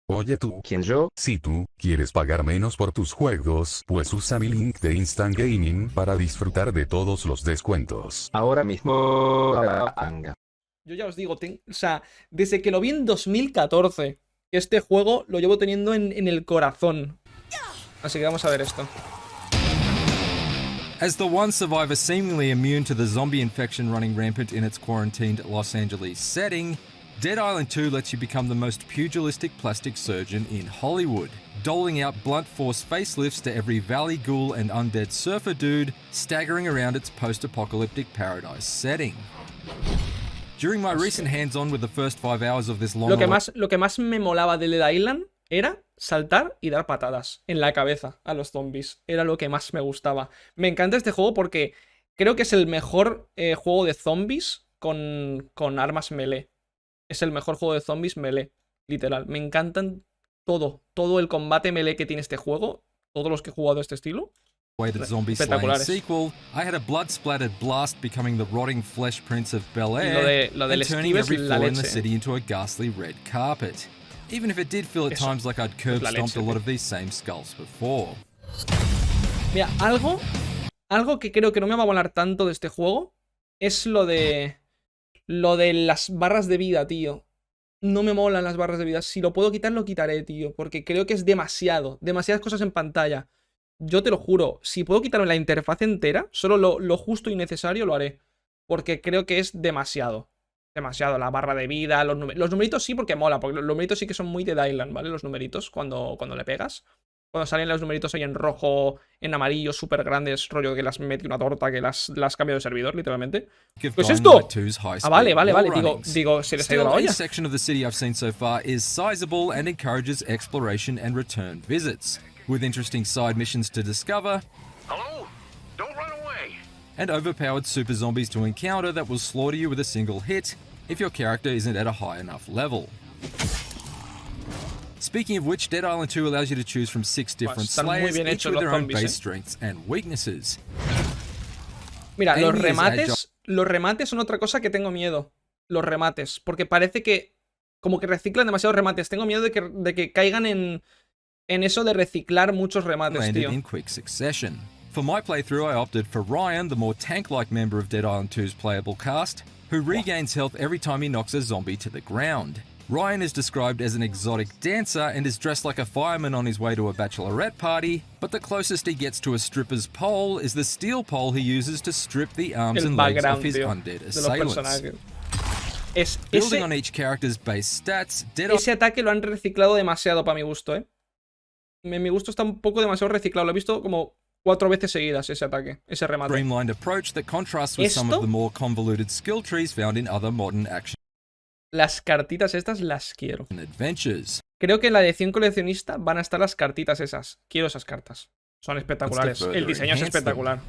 Oye tú, ¿Quién yo? si tú quieres pagar menos por tus juegos, pues usa mi link de Instant Gaming para disfrutar de todos los descuentos. Ahora mismo. Anga. Yo ya os digo, o sea, desde que lo vi en 2014, este juego lo llevo teniendo en el corazón. Así que vamos a ver esto. As the one survivor seemingly immune to the zombie infection running rampant in its quarantined Los Angeles setting, Dead Island 2 lets you become the most pugilistic plastic surgeon in Hollywood, doling out blunt force facelifts to every valley ghoul and undead surfer dude staggering around its post-apocalyptic paradise setting. During my recent hands-on with the first 5 hours of this long... Lo que más me molaba de Dead Island era saltar y dar patadas en la cabeza a los zombies. Era lo que más me gustaba. Me encanta este juego porque creo que es el mejor juego de zombies con armas melee. Es el mejor juego de zombies melee, literal. Me encantan todo el combate melee que tiene este juego. Todos los que he jugado de este estilo. Espectaculares. Sequel, I had a blood-splattered blast becoming the rotting flesh prince of Bel-Air and turning every floor in the city into a ghastly red carpet. Even if it did feel at times like I'd curb-stomped a lot of these same skulls before. Mira, algo que creo que no me va a molar tanto de este juego es lo de las barras de vida, tío. No me molan las barras de vida. Si lo puedo quitar, lo quitaré, tío. Porque creo que es demasiadas cosas en pantalla. Yo te lo juro, si puedo quitarme la interfaz entera, solo lo justo y necesario lo haré. Porque creo que es demasiado. La barra de vida, los numeritos sí, porque mola. Porque los numeritos sí que son muy de Dead Island, ¿vale? Los numeritos, cuando le pegas. Cuando salen los numeritos ahí en rojo, en amarillo, súper grandes, rollo que las mete una torta, que las cambio de servidor, literalmente. ¿Qué es esto? Ah, vale. Digo, se les ha ido la olla. Still, a section of the city I've seen so far is sizable and encourages exploration and return visits, with interesting side missions to discover. Hello? Don't run away. And overpowered super zombies to encounter that will slaughter you with a single hit if your character isn't at a high enough level. Speaking of which, Dead Island 2 allows you to choose from 6 different slayers, each with their own base strengths and weaknesses. Mira, los remates son otra cosa que tengo miedo. Los remates, porque parece que como que reciclan demasiados remates. Tengo miedo de que caigan en eso de reciclar muchos remates, tío. In quick succession. For my playthrough, I opted for Ryan, the more tank-like member of Dead Island 2's playable cast, who regains health every time he knocks a zombie to the ground. Ryan is described as an exotic dancer and is dressed like a fireman on his way to a bachelorette party, but the closest he gets to a stripper's pole is the steel pole he uses to strip the arms and legs of his undead assailants. Building on each character's base stats, ese ataque lo han reciclado demasiado para mi gusto, ¿eh? Mi gusto está un poco demasiado reciclado. Lo he visto como 4 veces seguidas ese ataque, ese remate. Streamlined approach that contrasts with some of the more convoluted skill trees found in other modern action. Las cartitas estas las quiero. Creo que en la edición coleccionista van a estar las cartitas esas. Quiero esas cartas. Son espectaculares. El diseño es espectacular.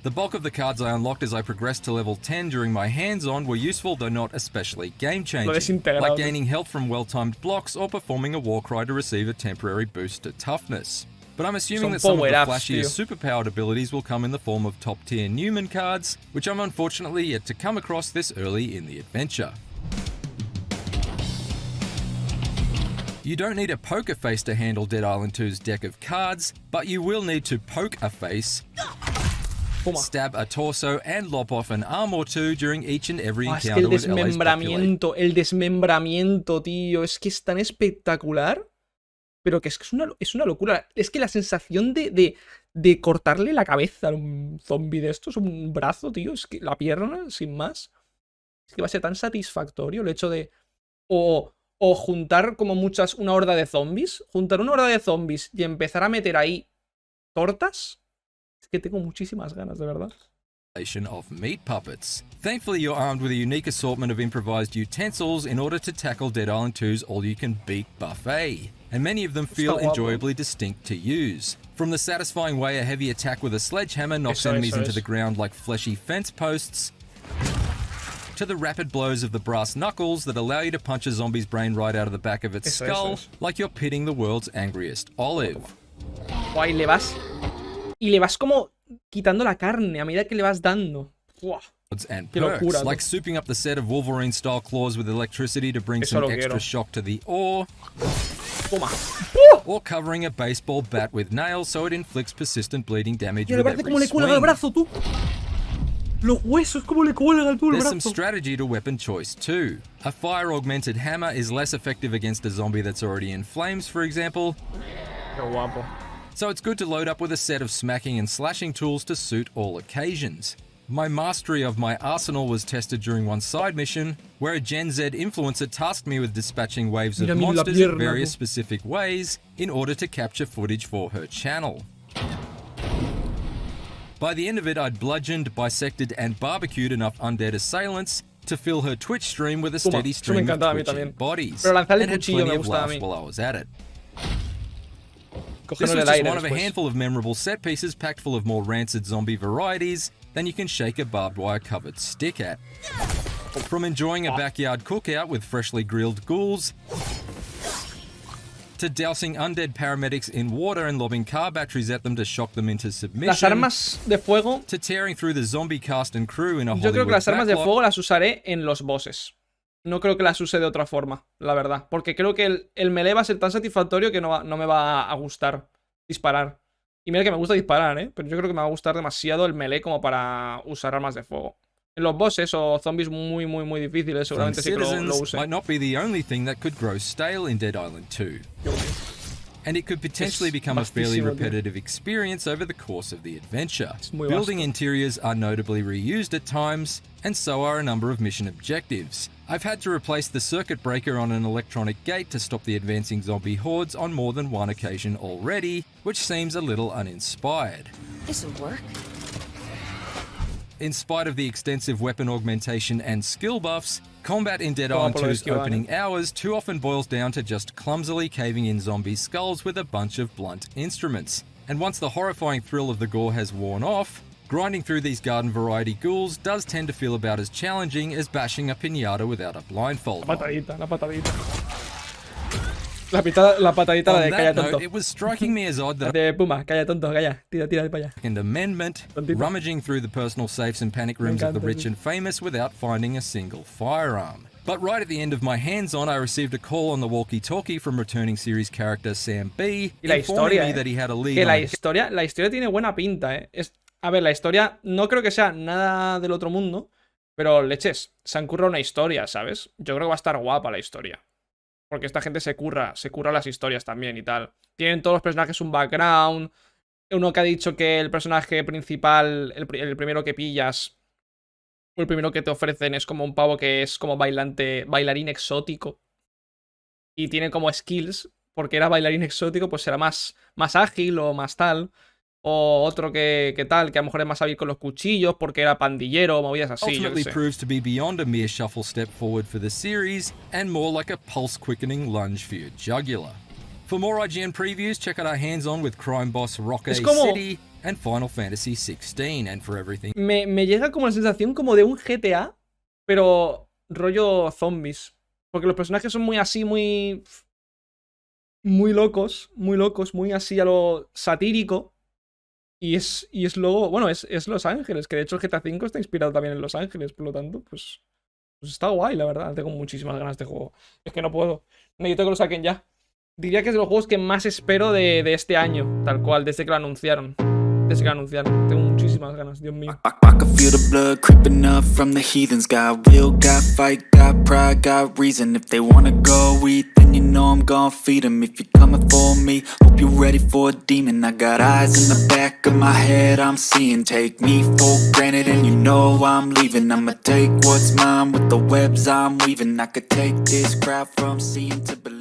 The bulk of the cards I unlocked as I progressed to level 10 during my hands-on were useful, though not especially game-changing, like gaining health from well-timed blocks or performing a war cry to receive a temporary boost to toughness. But I'm assuming that some of the flashiest superpowered abilities will come in the form of top-tier Newman cards, which I'm unfortunately yet to come across this early in the adventure. You don't need a poker face to handle Dead Island 2's deck of cards, but you will need to poke a face, stab a torso, and lop off an arm or two during each and every encounter with LA's population. El desmembramiento, tío, es que es tan espectacular. Pero que es una locura. Es que la sensación de cortarle la cabeza a un zombie de estos, un brazo, tío, es que la pierna, sin más. Es que va a ser tan satisfactorio el hecho de... O juntar como una horda de zombies. Juntar una horda de zombies y empezar a meter ahí tortas. Es que tengo muchísimas ganas, de verdad. Of meat puppets. Thankfully, you're armed with a unique assortment of improvised utensils in order to tackle Dead Island 2's all-you-can-beat buffet, and many of them feel enjoyably distinct to use. From the satisfying way a heavy attack with a sledgehammer knocks enemies into the ground like fleshy fence posts, to the rapid blows of the brass knuckles that allow you to punch a zombie's brain right out of the back of its skull, like you're pitting the world's angriest olive. Y le vas como quitando la carne a medida que le vas dando. and Qué perks, locura, like souping up the set of Wolverine-style claws with electricity to bring Eso some lo extra quiero. shock to the ore, Toma. or covering a baseball bat with nails so it inflicts persistent bleeding damage Tío, le with parece every como le cuelga el swing. brazo, tú. Los huesos, como le cuelgan tú el There's some brazo. strategy to weapon choice too. A fire-augmented hammer is less effective against a zombie that's already in flames, for example, Qué guapo. so it's good to load up with a set of smacking and slashing tools to suit all occasions. My mastery of my arsenal was tested during one side mission, where a Gen Z influencer tasked me with dispatching waves of Mira, mira la monsters in pierna, various tú. specific ways in order to capture footage for her channel. By the end of it, I'd bludgeoned, bisected, and barbecued enough undead assailants to fill her Twitch stream with a Toma, steady eso me stream of encantaba a mí twitching también. bodies, Pero lanzarle and had cuchillo plenty me of gustaba a laughs mí. while I was at it. This Cogerlo was del just aire one of a después. handful of memorable set pieces packed full of more rancid zombie varieties than you can shake a barbed wire covered stick at. From enjoying a backyard cookout with freshly grilled ghouls, to dousing undead paramedics in water and lobbing car batteries at them to shock them into Las submission, armas de fuego, to tearing through the zombie cast and crew in a yo creo que Hollywood las armas de backlot. fuego las usaré en los bosses. No creo que las use de otra forma, la verdad. Porque creo que el melee va a ser tan satisfactorio que no me va a gustar disparar. Y mira que me gusta disparar, ¿eh? Pero yo creo que me va a gustar demasiado el melee como para usar armas de fuego. En los bosses o zombies muy difíciles From seguramente sí que lo citizens use. might not be the only thing that could grow stale in Dead Island 2. And it could potentially Es become a fairly vastísimo, tío. repetitive experience over the course of the adventure. muy Building vasto. interiors are notably reused at times, and so are a number of mission objectives. I've had to replace the circuit breaker on an electronic gate to stop the advancing zombie hordes on more than one occasion already, which seems a little uninspired. This'll work. In spite of the extensive weapon augmentation and skill buffs, combat in Dead Toma Island por lo de 2's esquivar, opening hours too often boils down to just clumsily caving in zombie skulls with a bunch of blunt instruments. And once the horrifying thrill of the gore has worn off, grinding through these garden variety ghouls does tend to feel about as challenging as bashing a piñata without a blindfold La on. patadita, la patadita. La patadita la On de calla that note, tonto. it was striking me as odd La that de Puma, calla tonto, calla. Tira para allá. Second Amendment, Tontito. rummaging through the personal safes and panic rooms of the encanta, rich tío. and famous without finding a single firearm. But right at the end of my hands-on, I received a call on the walkie-talkie from returning series character Sam B, Y la informing historia, me that he had a lead Que on la historia tiene buena pinta, ¿eh? A ver, la historia no creo que sea nada del otro mundo, pero leches, se han currado una historia, ¿sabes? Yo creo que va a estar guapa la historia. Porque esta gente se curra las historias también y tal. Tienen todos los personajes un background. Uno que ha dicho que el personaje principal, el primero que pillas, o el primero que te ofrecen es como un pavo que es como bailarín exótico. Y tiene como skills, porque era bailarín exótico, pues será más ágil o más tal. O otro que tal, que a lo mejor es más hábil con los cuchillos, porque era pandillero, movidas así, yo ultimately qué sé. proves to be beyond a mere shuffle step forward for the series, and more like a pulse-quickening lunge for your jugular. For more IGN previews, check out our hands-on with crime boss Rock A Es como- City and Final Fantasy XVI, and for everything Me llega como la sensación como de un GTA, pero rollo zombies. Porque los personajes son muy así, muy locos, muy así a lo satírico. Y es luego, bueno, es Los Ángeles, que de hecho el GTA V está inspirado también en Los Ángeles, por lo tanto, pues está guay, la verdad. Tengo muchísimas ganas de este juego. Es que no puedo. Necesito que lo saquen ya. Diría que es de los juegos que más espero de este año, tal cual, desde que lo anunciaron. Tengo muchísimas ganas, Dios mío. I can feel the blood creeping up from the heathens. Got will, got fight, got pride, got reason. If they wanna go eat, then you know I'm gon' feed them. If you're coming for me, hope you're ready for a demon. I got eyes in the back of my head, I'm seeing. Take me for granted and you know I'm leaving. I'ma take what's mine with the webs I'm weaving. I could take this crowd from seeing to believing.